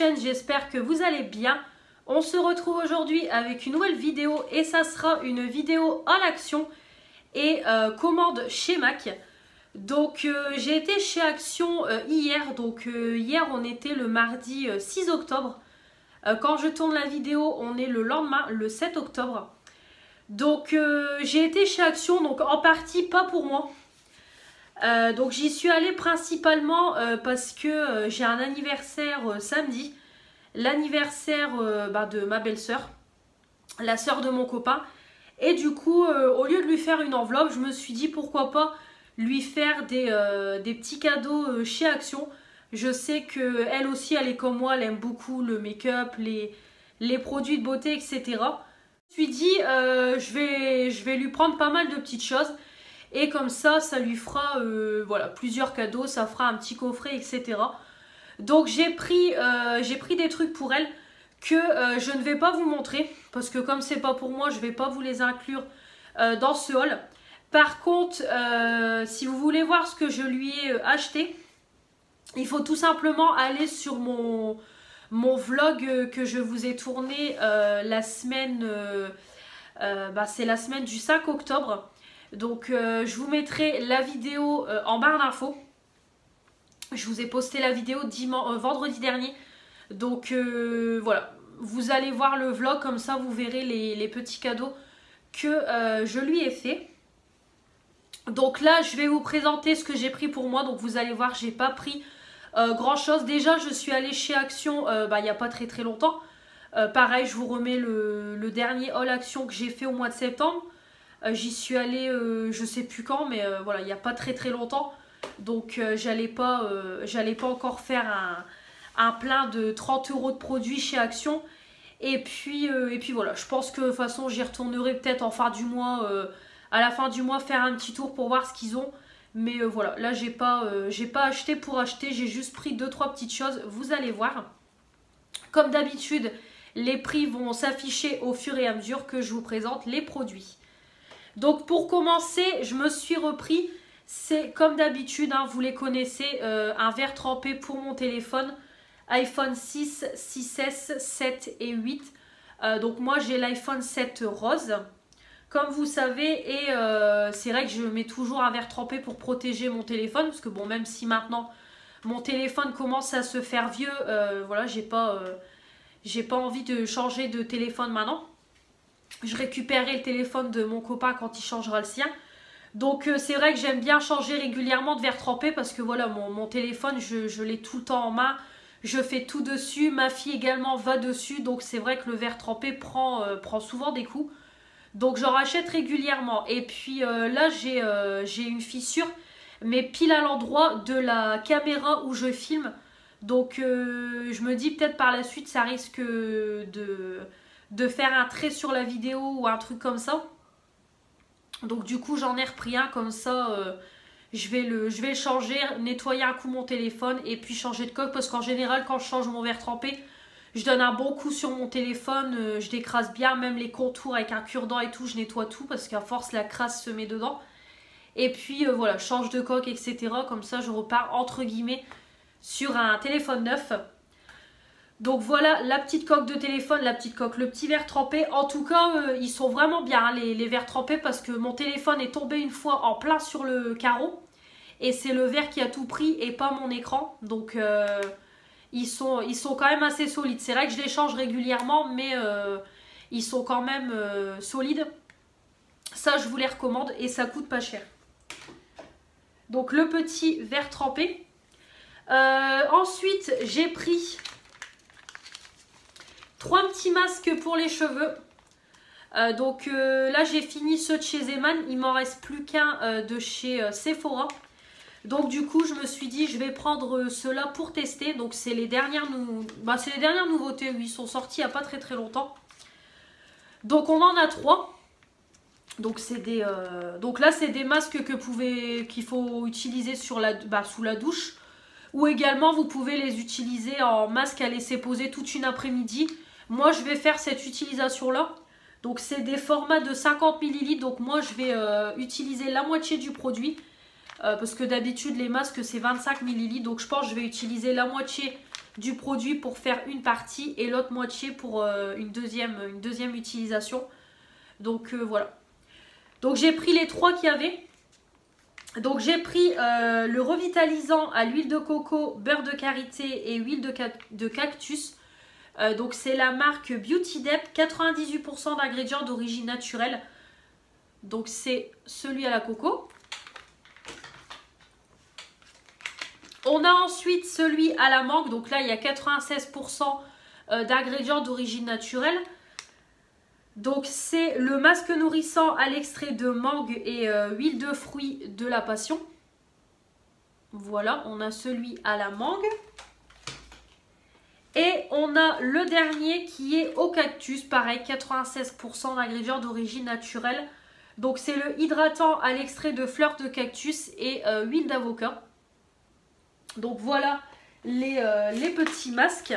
chaîne, j'espère que vous allez bien. On se retrouve aujourd'hui avec une nouvelle vidéo et ça sera une vidéo en action et commande chez Mac. Donc j'ai été chez Action hier, donc hier on était le mardi 6 octobre. Quand je tourne la vidéo, on est le lendemain, le 7 octobre. Donc j'ai été chez Action, donc en partie pas pour moi. Donc j'y suis allée principalement parce que j'ai un anniversaire samedi. L'anniversaire de ma belle-sœur, la sœur de mon copain. Et du coup, au lieu de lui faire une enveloppe, je me suis dit pourquoi pas lui faire des petits cadeaux chez Action. Je sais qu'elle aussi, elle est comme moi, elle aime beaucoup le make-up, les produits de beauté, etc. Je me suis dit, je vais lui prendre pas mal de petites choses. Et comme ça lui fera voilà, plusieurs cadeaux, ça fera un petit coffret, etc. Donc j'ai pris des trucs pour elle que je ne vais pas vous montrer. Parce que comme c'est pas pour moi, je ne vais pas vous les inclure dans ce haul. Par contre, si vous voulez voir ce que je lui ai acheté, il faut tout simplement aller sur mon vlog que je vous ai tourné la semaine, c'est la semaine du 5 octobre. Donc je vous mettrai la vidéo en barre d'infos. Je vous ai posté la vidéo vendredi dernier. Donc voilà, vous allez voir le vlog, comme ça vous verrez les petits cadeaux que je lui ai fait. Donc là je vais vous présenter ce que j'ai pris pour moi. Donc vous allez voir, j'ai pas pris grand chose. Déjà je suis allée chez Action il n'y a pas très longtemps. Pareil, je vous remets le dernier haul Action que j'ai fait au mois de septembre. J'y suis allée je sais plus quand, mais voilà, il n'y a pas très longtemps. Donc j'allais pas encore faire un plein de 30 € de produits chez Action. Et puis voilà, je pense que de toute façon j'y retournerai peut-être en fin du mois, à la fin du mois, faire un petit tour pour voir ce qu'ils ont. Mais voilà, là j'ai pas acheté pour acheter, j'ai juste pris 2-3 petites choses, vous allez voir. Comme d'habitude, les prix vont s'afficher au fur et à mesure que je vous présente les produits. Donc pour commencer, je me suis repris, c'est comme d'habitude, hein, vous les connaissez, un verre trempé pour mon téléphone, iPhone 6, 6S, 7 et 8. Donc moi j'ai l'iPhone 7 rose, comme vous savez, et c'est vrai que je mets toujours un verre trempé pour protéger mon téléphone, parce que bon, même si maintenant mon téléphone commence à se faire vieux, voilà, j'ai pas envie de changer de téléphone maintenant. Je récupérerai le téléphone de mon copain quand il changera le sien. Donc c'est vrai que j'aime bien changer régulièrement de verre trempé parce que voilà, mon téléphone, je l'ai tout le temps en main. Je fais tout dessus. Ma fille également va dessus. Donc c'est vrai que le verre trempé prend souvent des coups. Donc j'en rachète régulièrement. Et puis là, j'ai une fissure, mais pile à l'endroit de la caméra où je filme. Donc je me dis peut-être par la suite, ça risque de faire un trait sur la vidéo ou un truc comme ça. Donc du coup j'en ai repris un comme ça, je vais le changer, nettoyer un coup mon téléphone et puis changer de coque, parce qu'en général quand je change mon verre trempé, je donne un bon coup sur mon téléphone, je décrase bien même les contours avec un cure-dent et tout, je nettoie tout parce qu'à force la crasse se met dedans. Et puis voilà, je change de coque, etc. Comme ça je repars entre guillemets sur un téléphone neuf. Donc voilà la petite coque de téléphone, la petite coque, le petit verre trempé. En tout cas, ils sont vraiment bien, hein, les verres trempés, parce que mon téléphone est tombé une fois en plein sur le carreau. Et c'est le verre qui a tout pris et pas mon écran. Donc ils sont quand même assez solides. C'est vrai que je les change régulièrement, mais ils sont quand même solides. Ça, je vous les recommande et ça coûte pas cher. Donc le petit verre trempé. Ensuite, j'ai pris 3 petits masques pour les cheveux. Donc là j'ai fini ceux de chez Zeman. Il m'en reste plus qu'un de chez Sephora. Donc du coup je me suis dit je vais prendre ceux-là pour tester. Donc c'est les dernières nouveautés. Ils sont sortis il n'y a pas très longtemps. Donc on en a 3. Donc c'est des donc là c'est des masques qu'il faut utiliser sous la douche. Ou également vous pouvez les utiliser en masque à laisser poser toute une après-midi. Moi je vais faire cette utilisation là. Donc c'est des formats de 50 ml. Donc moi je vais utiliser la moitié du produit. Parce que d'habitude les masques c'est 25 ml. Donc je pense que je vais utiliser la moitié du produit pour faire une partie et l'autre moitié pour une deuxième utilisation. Donc voilà. Donc j'ai pris les 3 qu'il y avait. Donc j'ai pris le revitalisant à l'huile de coco, beurre de karité et huile de cactus. Donc c'est la marque Beauty Dep, 98% d'ingrédients d'origine naturelle. Donc c'est celui à la coco. On a ensuite celui à la mangue. Donc là il y a 96% d'ingrédients d'origine naturelle. Donc c'est le masque nourrissant à l'extrait de mangue et huile de fruits de la passion. Voilà, on a celui à la mangue. Et on a le dernier qui est au cactus, pareil, 96% d'ingrédients d'origine naturelle. Donc c'est le hydratant à l'extrait de fleurs de cactus et huile d'avocat. Donc voilà les petits masques.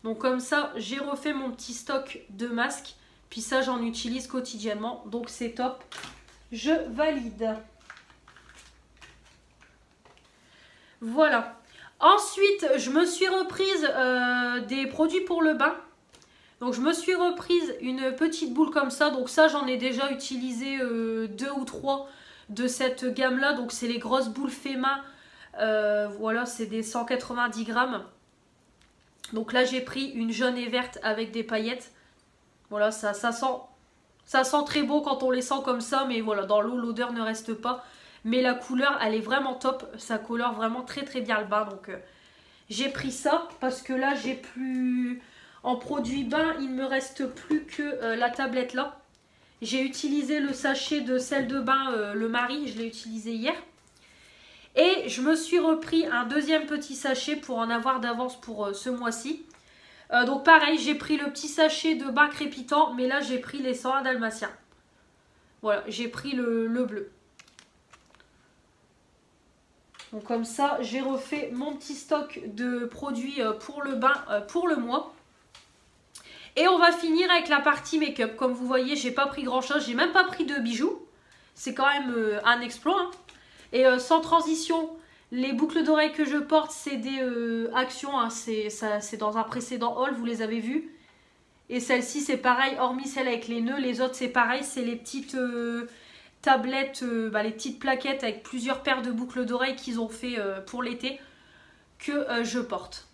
Donc comme ça, j'ai refait mon petit stock de masques. Puis ça, j'en utilise quotidiennement. Donc c'est top. Je valide. Voilà. Ensuite, je me suis reprise des produits pour le bain. Donc je me suis reprise une petite boule comme ça. Donc ça, j'en ai déjà utilisé 2 ou 3 de cette gamme-là. Donc c'est les grosses boules Fema. Voilà, c'est des 190 grammes. Donc là, j'ai pris une jaune et verte avec des paillettes. Voilà, ça sent très beau quand on les sent comme ça. Mais voilà, dans l'eau, l'odeur ne reste pas. Mais la couleur, elle est vraiment top. Ça colore vraiment très très bien le bain. Donc j'ai pris ça parce que là, j'ai plus... En produit bain, il ne me reste plus que la tablette là. J'ai utilisé le sachet de sel de bain, le Marie. Je l'ai utilisé hier. Et je me suis repris un deuxième petit sachet pour en avoir d'avance pour ce mois-ci. Donc pareil, j'ai pris le petit sachet de bain crépitant. Mais là, j'ai pris les 101 dalmatiens. Voilà, j'ai pris le bleu. Donc comme ça, j'ai refait mon petit stock de produits pour le bain pour le mois. Et on va finir avec la partie make-up. Comme vous voyez, j'ai pas pris grand chose. J'ai même pas pris de bijoux. C'est quand même un exploit. Hein. Et sans transition, les boucles d'oreilles que je porte, c'est des actions. Hein. C'est dans un précédent haul, vous les avez vues. Et celle-ci, c'est pareil, hormis celle avec les nœuds. Les autres, c'est pareil. C'est les petites tablettes, les petites plaquettes avec plusieurs paires de boucles d'oreilles qu'ils ont fait pour l'été que je porte.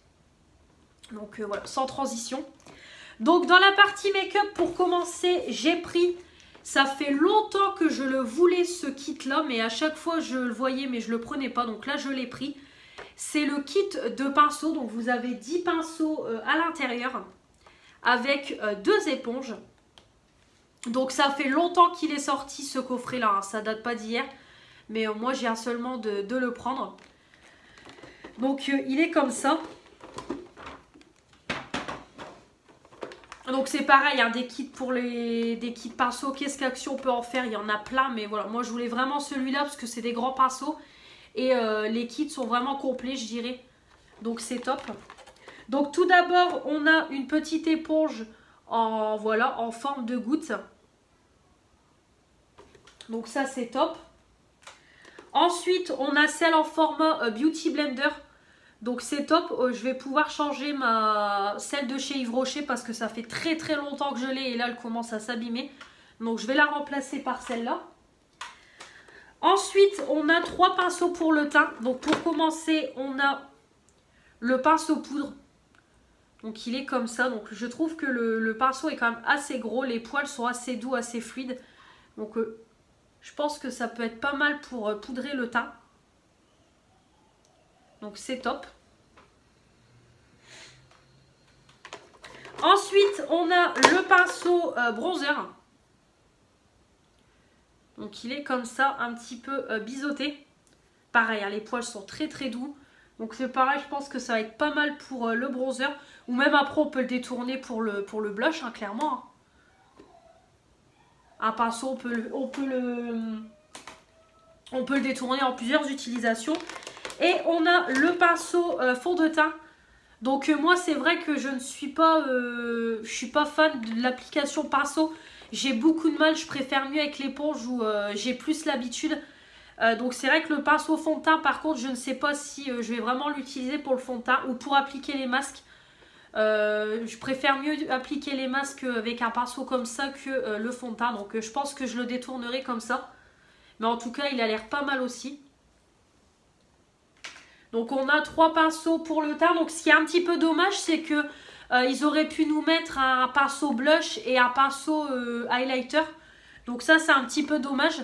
Donc voilà, sans transition. Donc dans la partie make-up, pour commencer, j'ai pris, ça fait longtemps que je le voulais ce kit là, mais à chaque fois je le voyais mais je le prenais pas, donc là je l'ai pris. C'est le kit de pinceaux, donc vous avez 10 pinceaux à l'intérieur avec 2 éponges. Donc ça fait longtemps qu'il est sorti ce coffret là, hein. Ça date pas d'hier, mais moi j'ai hâte seulement de le prendre. Donc il est comme ça. Donc c'est pareil, hein, des kits pour des kits pinceaux, qu'est-ce qu'Action peut en faire? Il y en a plein, mais voilà, moi je voulais vraiment celui-là parce que c'est des grands pinceaux. Et les kits sont vraiment complets, je dirais. Donc c'est top. Donc tout d'abord, on a une petite éponge en forme de goutte. Donc ça c'est top. Ensuite, on a celle en format Beauty Blender. Donc c'est top, je vais pouvoir changer celle de chez Yves Rocher parce que ça fait très très longtemps que je l'ai et là elle commence à s'abîmer. Donc je vais la remplacer par celle-là. Ensuite, on a 3 pinceaux pour le teint. Donc pour commencer, on a le pinceau poudre. Donc il est comme ça. Donc je trouve que le pinceau est quand même assez gros. Les poils sont assez doux, assez fluides. Donc je pense que ça peut être pas mal pour poudrer le teint. Donc c'est top. Ensuite, on a le pinceau bronzer. Donc il est comme ça, un petit peu biseauté. Pareil, hein, les poils sont très très doux. Donc c'est pareil, je pense que ça va être pas mal pour le bronzer. Ou même après, on peut le détourner pour le blush, hein, clairement. Un pinceau, on peut le détourner en plusieurs utilisations. Et on a le pinceau fond de teint. Donc moi c'est vrai que je suis pas fan de l'application pinceau. J'ai beaucoup de mal, je préfère mieux avec l'éponge où j'ai plus l'habitude. Donc c'est vrai que le pinceau fond de teint, par contre, je ne sais pas si je vais vraiment l'utiliser pour le fond de teint ou pour appliquer les masques. Je préfère mieux appliquer les masques avec un pinceau comme ça que le fond de teint. Donc je pense que je le détournerai comme ça. Mais en tout cas, il a l'air pas mal aussi. Donc on a 3 pinceaux pour le teint. Donc ce qui est un petit peu dommage, c'est que ils auraient pu nous mettre un pinceau blush et un pinceau highlighter. Donc ça, c'est un petit peu dommage.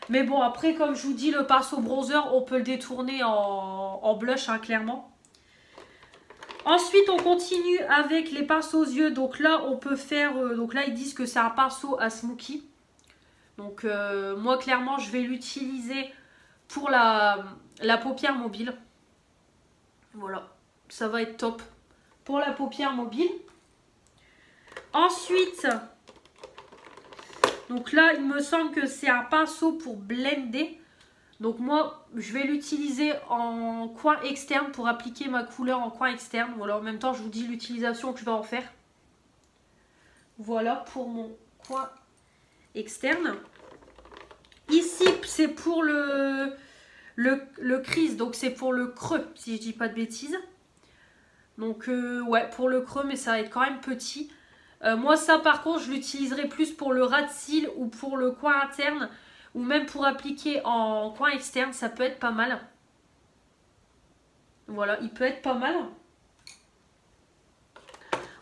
Mais bon, après, comme je vous dis, le pinceau bronzer, on peut le détourner en blush, hein, clairement. Ensuite, on continue avec les pinceaux aux yeux. Donc là, on peut faire... donc là, ils disent que c'est un pinceau à smoky. Donc moi, clairement, je vais l'utiliser pour la paupière mobile. Voilà, ça va être top pour la paupière mobile. Ensuite... donc là, il me semble que c'est un pinceau pour blender. Donc moi, je vais l'utiliser en coin externe pour appliquer ma couleur en coin externe. Voilà, en même temps, je vous dis l'utilisation que je vais en faire. Voilà pour mon coin externe. Ici, c'est pour le crease, donc c'est pour le creux, si je dis pas de bêtises. Donc ouais, pour le creux, mais ça va être quand même petit. Moi ça par contre je l'utiliserai plus pour le ras de cils ou pour le coin interne ou même pour appliquer en coin externe, ça peut être pas mal. Voilà, il peut être pas mal.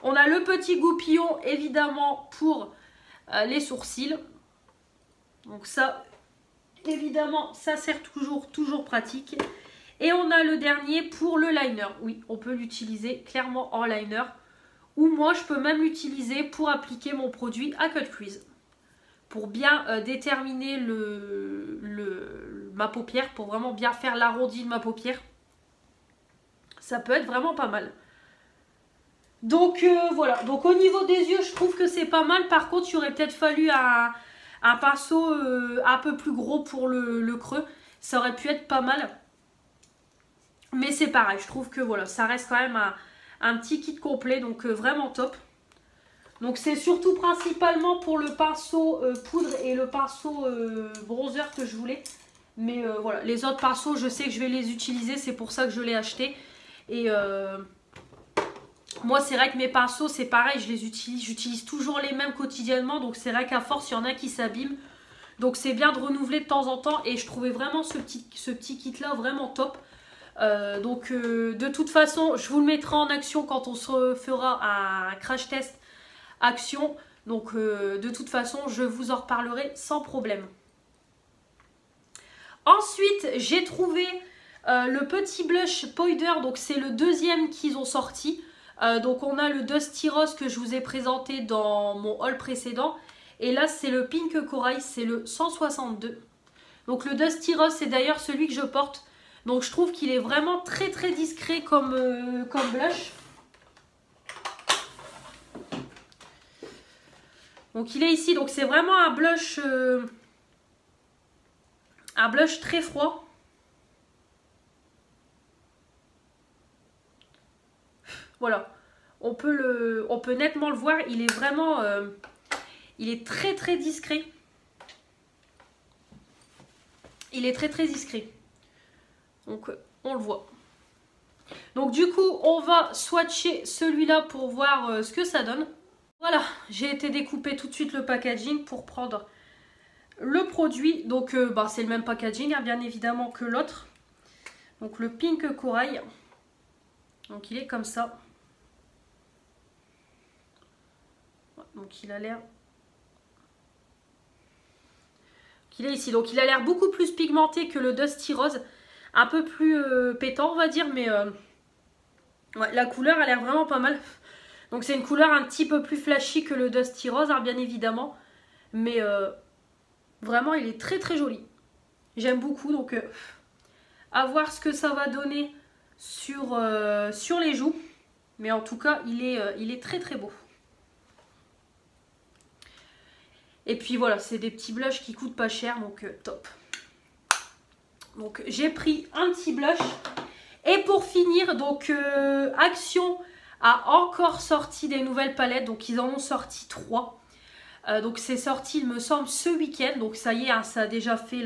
On a le petit goupillon évidemment pour les sourcils. Donc ça évidemment ça sert toujours pratique. Et on a le dernier pour le liner. Oui, on peut l'utiliser clairement en liner. Ou moi, je peux même l'utiliser pour appliquer mon produit à cut crease. Pour bien déterminer ma paupière, pour vraiment bien faire l'arrondi de ma paupière. Ça peut être vraiment pas mal. Donc voilà, donc au niveau des yeux, je trouve que c'est pas mal. Par contre, il aurait peut-être fallu un pinceau un peu plus gros pour le creux. Ça aurait pu être pas mal. Mais c'est pareil, je trouve que voilà, ça reste quand même un petit kit complet, donc vraiment top. Donc c'est surtout principalement pour le pinceau poudre et le pinceau bronzer que je voulais. Mais voilà, les autres pinceaux, je sais que je vais les utiliser, c'est pour ça que je l'ai acheté. Et moi, c'est vrai que mes pinceaux, c'est pareil, j'utilise toujours les mêmes quotidiennement. Donc c'est vrai qu'à force, il y en a qui s'abîment. Donc c'est bien de renouveler de temps en temps. Et je trouvais vraiment ce petit kit-là vraiment top. Donc de toute façon, je vous le mettrai en action quand on se fera un crash test action. Donc de toute façon, je vous en reparlerai sans problème. Ensuite, j'ai trouvé le petit blush powder. Donc c'est le deuxième qu'ils ont sorti. Donc on a le Dusty Rose que je vous ai présenté dans mon haul précédent. Et là c'est le Pink Corail, c'est le 162. Donc le Dusty Rose, c'est d'ailleurs celui que je porte. Donc je trouve qu'il est vraiment très discret comme blush. Donc il est ici, donc c'est vraiment un blush très froid. Voilà, on peut nettement le voir, il est vraiment, il est très discret. Il est très discret. Donc on le voit. Donc du coup on va swatcher celui-là pour voir ce que ça donne. Voilà, j'ai été découper tout de suite le packaging pour prendre le produit. Donc c'est le même packaging hein, bien évidemment que l'autre. Donc le Pink Corail. Donc il est comme ça. Donc il a l'air... il est ici. Donc il a l'air beaucoup plus pigmenté que le Dusty Rose. Un peu plus pétant on va dire, mais ouais, la couleur a l'air vraiment pas mal. Donc c'est une couleur un petit peu plus flashy que le Dusty Rose hein, bien évidemment. Mais vraiment il est très joli. J'aime beaucoup, donc à voir ce que ça va donner sur les joues. Mais en tout cas il est très beau. Et puis voilà, c'est des petits blushs qui coûtent pas cher, donc top. Donc j'ai pris un petit blush. Et pour finir, donc Action a encore sorti des nouvelles palettes. Donc ils en ont sorti 3. Donc c'est sorti il me semble ce week-end. Donc ça y est, hein, ça a déjà fait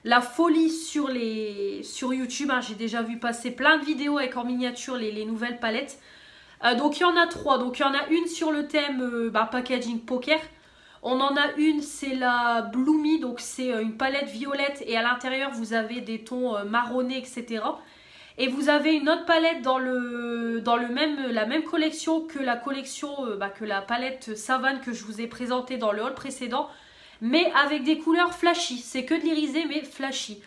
la folie sur YouTube. Hein. J'ai déjà vu passer plein de vidéos avec en miniature les nouvelles palettes. Donc il y en a 3. Donc il y en a une sur le thème packaging poker. On en a une, c'est la Bloomy. Donc c'est une palette violette et à l'intérieur vous avez des tons marronnés, etc. Et vous avez une autre palette dans la même collection que la que la palette Savane que je vous ai présentée dans le haul précédent. Mais avec des couleurs flashy. C'est que de l'irisé mais flashy.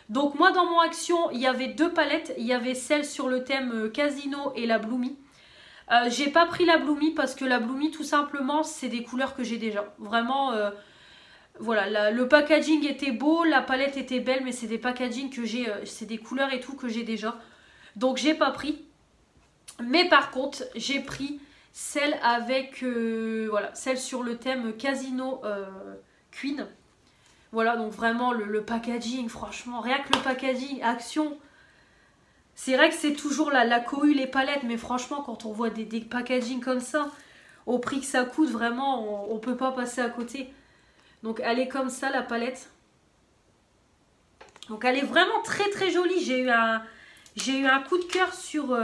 Donc moi dans mon action, il y avait 2 palettes. Il y avait celle sur le thème Casino et la Bloomy. J'ai pas pris la Bloomy parce que la Bloomy tout simplement c'est des couleurs que j'ai déjà. Vraiment, voilà, le packaging était beau, la palette était belle mais c'est des packaging que j'ai, c'est des couleurs et tout que j'ai déjà. Donc j'ai pas pris. Mais par contre j'ai pris celle avec, voilà, celle sur le thème Casino Queen. Voilà, donc vraiment le packaging, franchement, rien que le packaging, action. C'est vrai que c'est toujours la cohue, les palettes, mais franchement, quand on voit des packaging comme ça, au prix que ça coûte, vraiment, on peut pas passer à côté. Donc elle est comme ça, la palette. Donc elle est vraiment très très jolie. J'ai eu un coup de cœur sur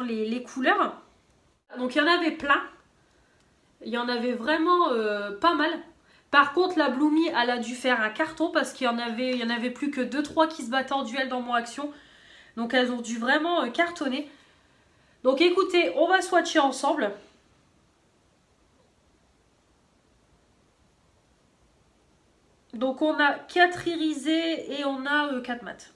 les couleurs. Donc il y en avait plein. Il y en avait vraiment pas mal. Par contre, la Bloomy, elle a dû faire un carton parce qu'il y en avait plus que 2-3 qui se battaient en duel dans mon action. Donc, elles ont dû vraiment cartonner. Donc, écoutez, on va swatcher ensemble. Donc, on a 4 irisés et on a 4 mat.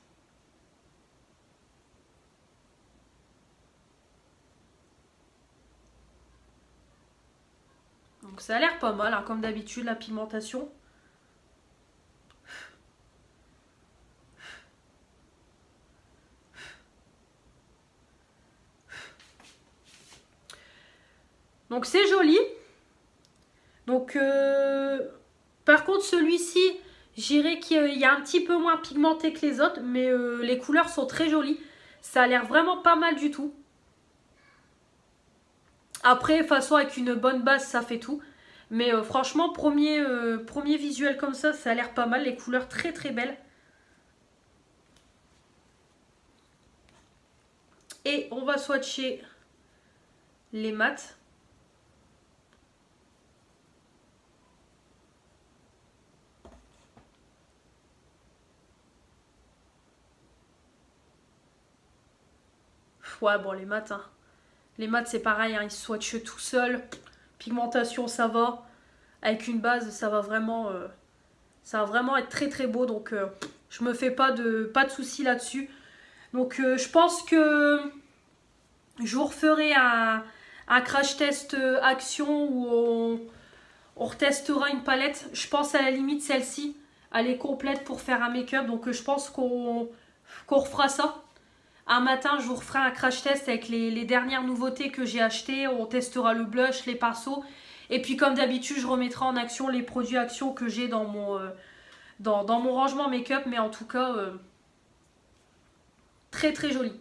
Donc ça a l'air pas mal, hein, comme d'habitude, la pigmentation. Donc c'est joli. Donc par contre celui-ci, j'irais qu'il y a un petit peu moins pigmenté que les autres, mais les couleurs sont très jolies. Ça a l'air vraiment pas mal du tout. Après, de toute façon, avec une bonne base, ça fait tout. Mais franchement, premier visuel comme ça a l'air pas mal. Les couleurs très très belles. Et on va swatcher les mats. Ouais, bon, les mats, hein. Les mats, c'est pareil, hein, ils se swatchent tout seuls. Pigmentation, ça va. Avec une base, ça va vraiment être très très beau. Donc, je me fais pas de soucis là-dessus. Donc, je pense que je vous referai un crash test action où on retestera une palette. Je pense à la limite celle-ci. Elle est complète pour faire un make-up. Donc, je pense qu'on refera ça. Un matin, je vous referai un crash test avec les dernières nouveautés que j'ai achetées. On testera le blush, les pinceaux. Et puis comme d'habitude, je remettrai en action les produits action que j'ai dans mon rangement make-up. Mais en tout cas, très très joli.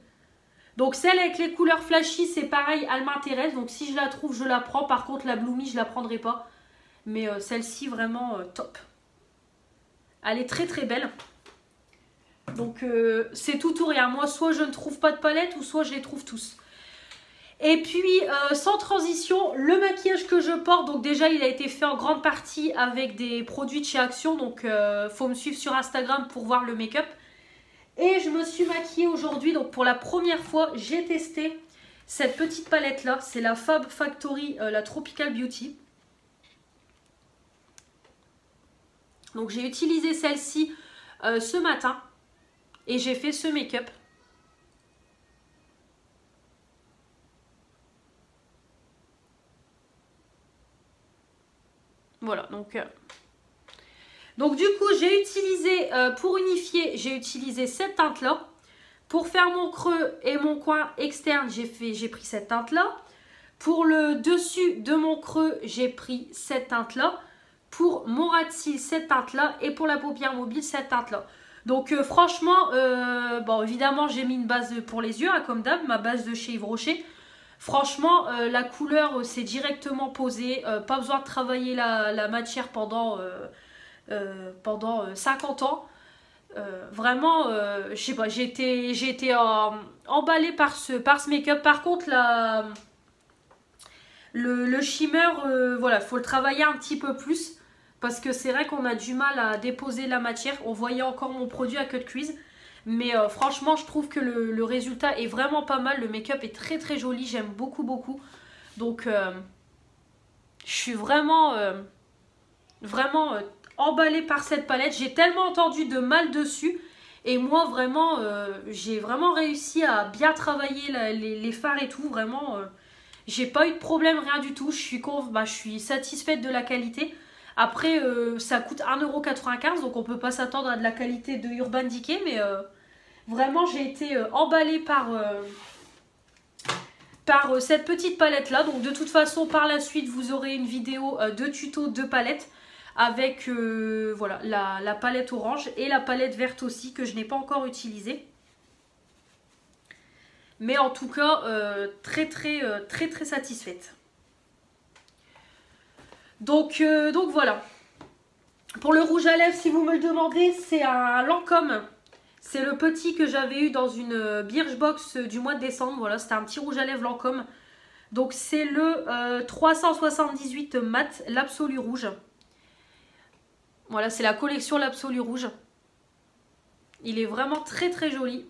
Donc celle avec les couleurs flashy, c'est pareil, elle m'intéresse. Donc si je la trouve, je la prends. Par contre, la Bloomy, je la prendrai pas. Mais celle-ci, vraiment top. Elle est très très belle. Donc c'est tout ou rien. Moi, soit je ne trouve pas de palette ou soit je les trouve tous. Et puis, sans transition, le maquillage que je porte, donc déjà, il a été fait en grande partie avec des produits de chez Action. Donc, faut me suivre sur Instagram pour voir le make-up. Et je me suis maquillée aujourd'hui. Donc, pour la première fois, j'ai testé cette petite palette-là. C'est la Fab Factory, la Tropical Beauty. Donc, j'ai utilisé celle-ci ce matin. Et j'ai fait ce make-up. Voilà, donc du coup, j'ai utilisé, pour unifier, j'ai utilisé cette teinte-là. Pour faire mon creux et mon coin externe, j'ai pris cette teinte-là. Pour le dessus de mon creux, j'ai pris cette teinte-là. Pour mon ras de cils, cette teinte-là. Et pour la paupière mobile, cette teinte-là. Donc franchement, bon évidemment j'ai mis une base pour les yeux, hein, comme d'hab, ma base de chez Yves Rocher. Franchement, la couleur c'est directement posé, pas besoin de travailler la matière pendant pendant 50 ans. Vraiment, je sais pas, j'ai été emballée par ce make-up. Par contre, le shimmer, voilà, faut le travailler un petit peu plus. Parce que c'est vrai qu'on a du mal à déposer la matière. On voyait encore mon produit à Cut Crease. Mais franchement, je trouve que le résultat est vraiment pas mal. Le make-up est très très joli. J'aime beaucoup beaucoup. Donc, je suis vraiment emballée par cette palette. J'ai tellement entendu de mal dessus. Et moi, vraiment, j'ai vraiment réussi à bien travailler les fards et tout. Vraiment, j'ai pas eu de problème, rien du tout. Je suis satisfaite de la qualité. Après, ça coûte 1,95 €. Donc, on peut pas s'attendre à de la qualité de Urban Decay. Mais vraiment, j'ai été emballée par cette petite palette là. Donc de toute façon par la suite vous aurez une vidéo de tuto de palette avec voilà, la palette orange et la palette verte aussi que je n'ai pas encore utilisée. Mais en tout cas très satisfaite. Donc voilà. Pour le rouge à lèvres, si vous me le demandez, c'est un Lancôme. C'est le petit que j'avais eu dans une Birchbox du mois de décembre. Voilà, c'était un petit rouge à lèvres Lancôme. Donc c'est le 378 mat, l'Absolu Rouge. Voilà, c'est la collection l'Absolu Rouge. Il est vraiment très joli.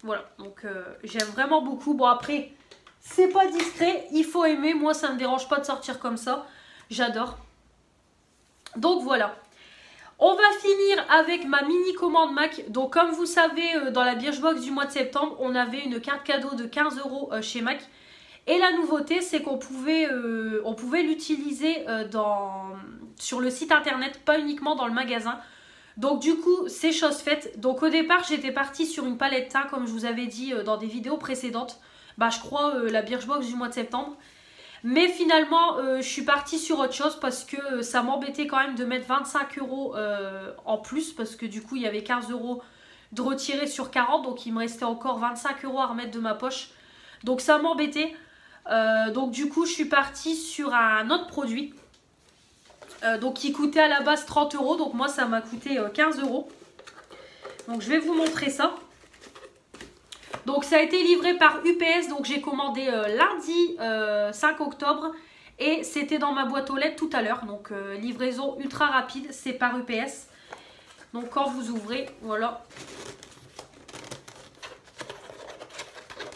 Voilà, donc j'aime vraiment beaucoup. Bon après, c'est pas discret, il faut aimer. Moi ça ne me dérange pas de sortir comme ça. J'adore. Donc voilà. On va finir avec ma mini commande MAC. Donc comme vous savez, dans la Birchbox du mois de septembre, on avait une carte cadeau de 15 € chez MAC. Et la nouveauté, c'est qu'on pouvait l'utiliser sur le site internet, pas uniquement dans le magasin. Donc du coup, c'est chose faite. Donc au départ, j'étais partie sur une palette teint, comme je vous avais dit dans des vidéos précédentes. Bah je crois la Birchbox du mois de septembre. Mais finalement, je suis partie sur autre chose parce que ça m'embêtait quand même de mettre 25 € en plus. Parce que du coup, il y avait 15 € de retirer sur 40. Donc, il me restait encore 25 € à remettre de ma poche. Donc, ça m'embêtait. Donc, du coup, je suis partie sur un autre produit. Donc, qui coûtait à la base 30 €. Donc, moi, ça m'a coûté 15 €. Donc, je vais vous montrer ça. Donc ça a été livré par UPS, donc j'ai commandé lundi 5 octobre et c'était dans ma boîte aux lettres tout à l'heure. Donc livraison ultra rapide, c'est par UPS. Donc quand vous ouvrez, voilà.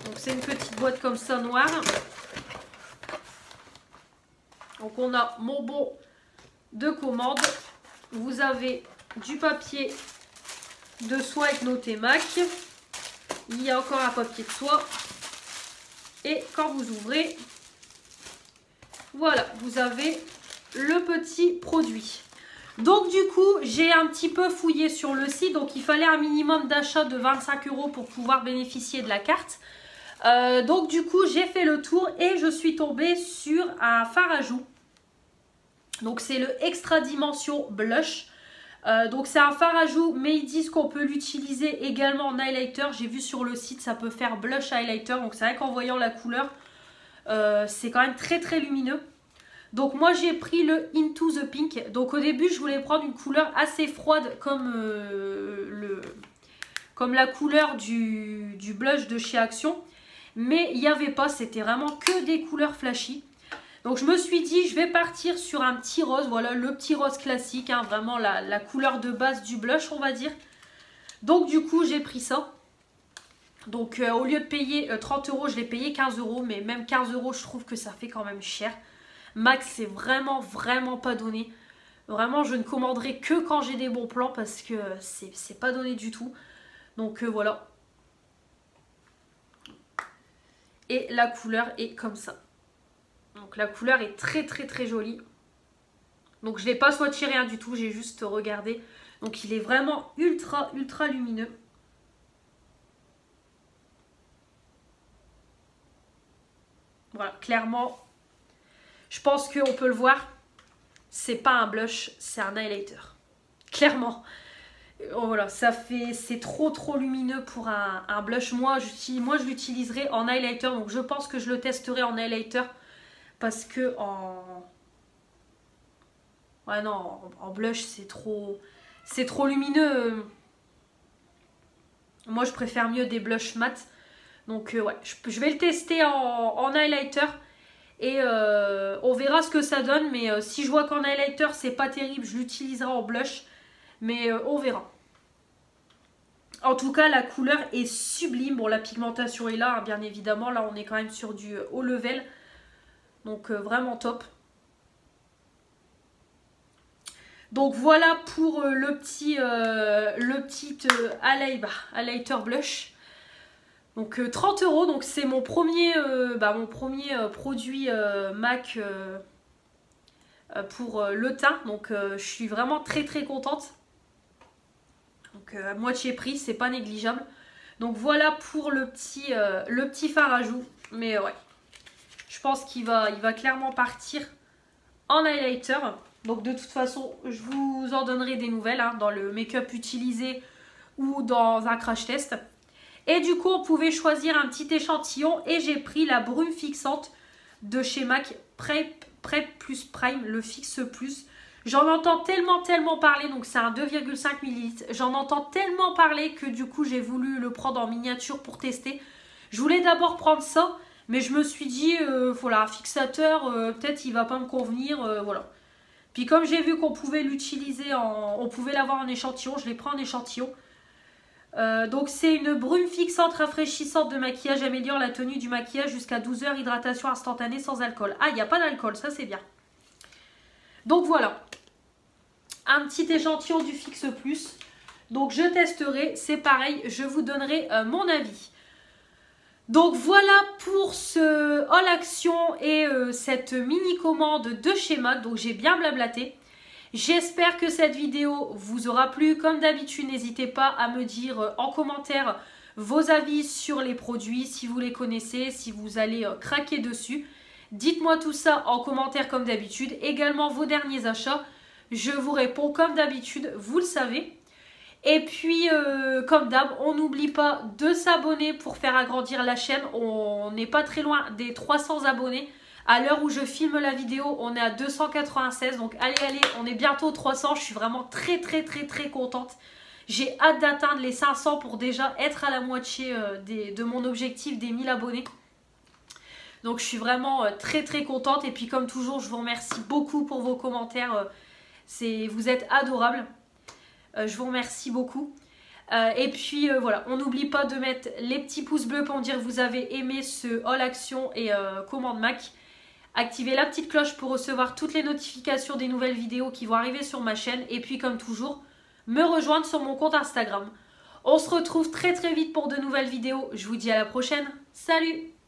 Donc c'est une petite boîte comme ça noire. Donc on a mon bon de commande. Vous avez du papier de soie avec noté MAC. Il y a encore un papier de soie. Et quand vous ouvrez, voilà, vous avez le petit produit. Donc du coup, j'ai un petit peu fouillé sur le site. Donc il fallait un minimum d'achat de 25 € pour pouvoir bénéficier de la carte. Donc du coup, j'ai fait le tour et je suis tombée sur un fard à joues. Donc c'est le Extra Dimension Blush. Donc c'est un fard à joues, mais ils disent qu'on peut l'utiliser également en highlighter. J'ai vu sur le site, ça peut faire blush highlighter. Donc c'est vrai qu'en voyant la couleur, c'est quand même très lumineux. Donc moi j'ai pris le Into the Pink. Donc au début je voulais prendre une couleur assez froide comme la couleur du blush de chez Action. Mais il n'y avait pas, c'était vraiment que des couleurs flashy. Donc je me suis dit, je vais partir sur un petit rose, voilà le petit rose classique, hein, vraiment la couleur de base du blush on va dire. Donc du coup j'ai pris ça. Donc au lieu de payer 30 €, je l'ai payé 15 €, mais même 15 € je trouve que ça fait quand même cher. Max c'est vraiment pas donné. Vraiment je ne commanderai que quand j'ai des bons plans parce que c'est pas donné du tout. Donc voilà. Et la couleur est comme ça. Donc la couleur est très jolie. Donc je n'ai pas swatché rien du tout, j'ai juste regardé. Donc il est vraiment ultra lumineux. Voilà, clairement, je pense qu'on peut le voir. C'est pas un blush, c'est un highlighter. Clairement. Voilà, c'est trop lumineux pour un blush. Moi je l'utiliserai en highlighter. Donc je pense que je le testerai en highlighter. Parce que Ouais, non, en blush, c'est trop lumineux. Moi, je préfère mieux des blushs mat. Donc, ouais, je vais le tester en highlighter. Et on verra ce que ça donne. Mais si je vois qu'en highlighter, c'est pas terrible, je l'utiliserai en blush. Mais on verra. En tout cas, la couleur est sublime. Bon, la pigmentation est là, hein, bien évidemment. Là, on est quand même sur du haut level. Donc, vraiment top. Donc, voilà pour le petit highlighter blush. Donc, 30 €. Donc, c'est mon premier, produit MAC pour le teint. Donc, je suis vraiment très, très contente. Donc à moitié prix, c'est pas négligeable. Donc voilà pour le petit fard à joues. Mais ouais, je pense qu'il va clairement partir en highlighter. Donc de toute façon, je vous en donnerai des nouvelles hein, dans le make-up utilisé ou dans un crash test. Et du coup, on pouvait choisir un petit échantillon et j'ai pris la brume fixante de chez MAC Prep Plus Prime, le Fixe Plus. J'en entends tellement parler, donc c'est un 2,5 ml. J'en entends tellement parler que du coup j'ai voulu le prendre en miniature pour tester. Je voulais d'abord prendre ça, mais je me suis dit, voilà, fixateur, peut-être il va pas me convenir, voilà. Puis comme j'ai vu qu'on pouvait l'utiliser, on pouvait l'avoir en échantillon, je l'ai pris en échantillon. Donc c'est une brume fixante rafraîchissante de maquillage, améliore la tenue du maquillage jusqu'à 12 heures, hydratation instantanée sans alcool. Ah, il n'y a pas d'alcool, ça c'est bien. Donc voilà, un petit échantillon du Fixe Plus. Donc je testerai, c'est pareil, je vous donnerai mon avis. Donc voilà pour ce haul action et cette mini commande de chez MAC. Donc j'ai bien blablaté. J'espère que cette vidéo vous aura plu. Comme d'habitude, n'hésitez pas à me dire en commentaire vos avis sur les produits, si vous les connaissez, si vous allez craquer dessus. Dites-moi tout ça en commentaire comme d'habitude. Également vos derniers achats. Je vous réponds comme d'habitude, vous le savez. Et puis, comme d'hab, on n'oublie pas de s'abonner pour faire agrandir la chaîne. On n'est pas très loin des 300 abonnés. À l'heure où je filme la vidéo, on est à 296. Donc, allez, on est bientôt aux 300. Je suis vraiment très contente. J'ai hâte d'atteindre les 500 pour déjà être à la moitié de mon objectif des 1000 abonnés. Donc, je suis vraiment très contente. Et puis, comme toujours, je vous remercie beaucoup pour vos commentaires. Vous êtes adorables. Je vous remercie beaucoup. Et puis voilà, on n'oublie pas de mettre les petits pouces bleus pour me dire que vous avez aimé ce haul action et commande MAC. Activez la petite cloche pour recevoir toutes les notifications des nouvelles vidéos qui vont arriver sur ma chaîne. Et puis comme toujours, me rejoindre sur mon compte Instagram. On se retrouve très vite pour de nouvelles vidéos. Je vous dis à la prochaine. Salut!